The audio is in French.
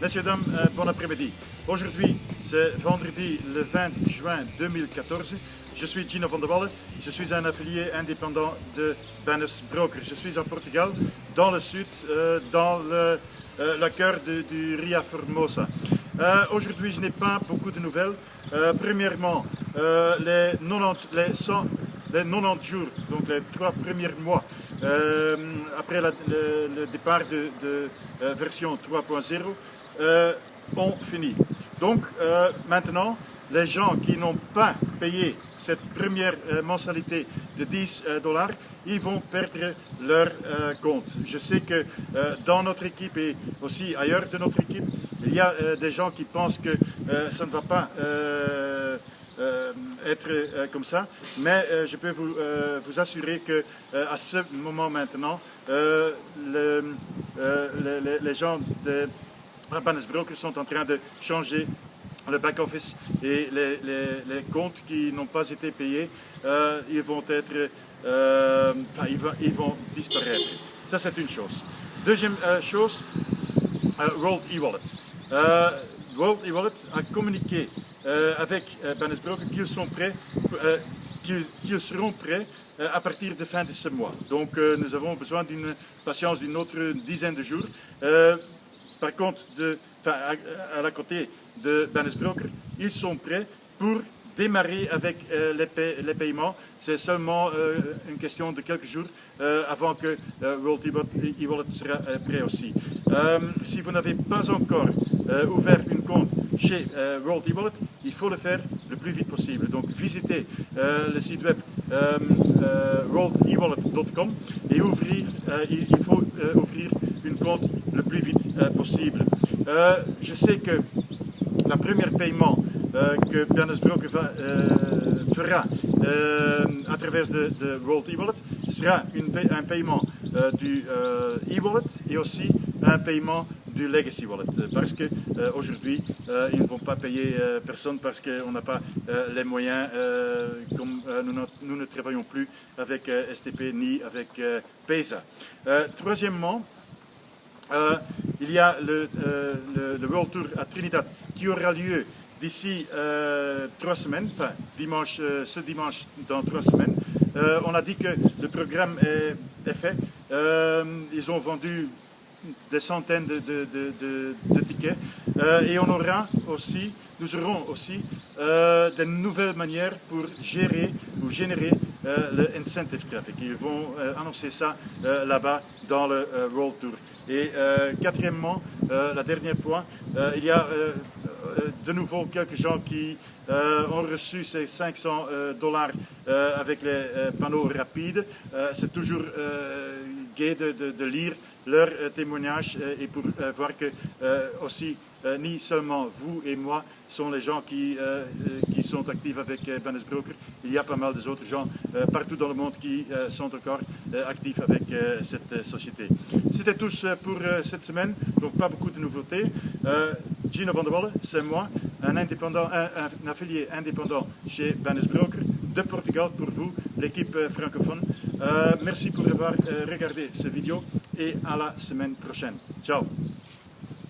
Messieurs, dames, bon après-midi. Aujourd'hui, c'est vendredi le 20 juin 2014. Je suis Gino van der Wallen, je suis un affilié indépendant de Bennis Broker. Je suis en Portugal, dans le sud, dans le cœur du Ria Formosa. Aujourd'hui, je n'ai pas beaucoup de nouvelles. Premièrement, les 90 jours, donc les 3 premiers mois, après le départ de version 3.0, ont fini. Donc maintenant, les gens qui n'ont pas payé cette première mensualité de $10, ils vont perdre leur compte. Je sais que dans notre équipe et aussi ailleurs de notre équipe, il y a des gens qui pensent que ça ne va pas être comme ça, mais je peux vous assurer que à ce moment maintenant, les gens de Bennis Broker sont en train de changer le back-office et les comptes qui n'ont pas été payés, ils vont disparaître. Ça, c'est une chose. Deuxième chose, World e-Wallet. World e-Wallet a communiqué avec Bennis Broker qu'ils sont prêts, qu'ils seront prêts à partir de fin de ce mois. Donc nous avons besoin d'une patience d'une autre dizaine de jours. Par contre, à la côté de Bennis Broker, ils sont prêts pour démarrer avec les paiements. C'est seulement une question de quelques jours avant que World e-Wallet sera prêt aussi. Si vous n'avez pas encore ouvert une compte chez World e-Wallet, il faut le faire le plus vite possible. Donc visitez le site web worldewallet.com et il faut ouvrir une compte le plus vite possible. Je sais que le premier paiement que Bennis Broker fera à travers de World e-Wallet sera un paiement du e-Wallet et aussi un paiement du Legacy Wallet, parce qu'aujourd'hui, ils ne vont pas payer personne parce qu'on n'a pas les moyens, comme nous ne travaillons plus avec STP ni avec PESA. Troisièmement, il y a le World Tour à Trinidad qui aura lieu d'ici 3 semaines, enfin ce dimanche dans 3 semaines. On a dit que le programme est fait. Ils ont vendu des centaines de tickets et nous aurons aussi de nouvelles manières pour gérer ou générer le incentive traffic. Ils vont annoncer ça là-bas dans le World Tour. Et quatrièmement, le dernier point, il y a de nouveau quelques gens qui ont reçu ces $500 avec les panneaux rapides. C'est toujours gai de lire leurs témoignages et pour voir que aussi ni seulement vous et moi sont les gens qui sont actifs avec Bennis Broker. Il y a pas mal d'autres gens partout dans le monde qui sont encore actifs avec cette société. C'était tout pour cette semaine, donc pas beaucoup de nouveautés. Gino van der Wallen, c'est moi, un affilié indépendant chez Bennis Broker de Portugal pour vous, l'équipe francophone. Merci pour avoir regardé cette vidéo et à la semaine prochaine. Ciao.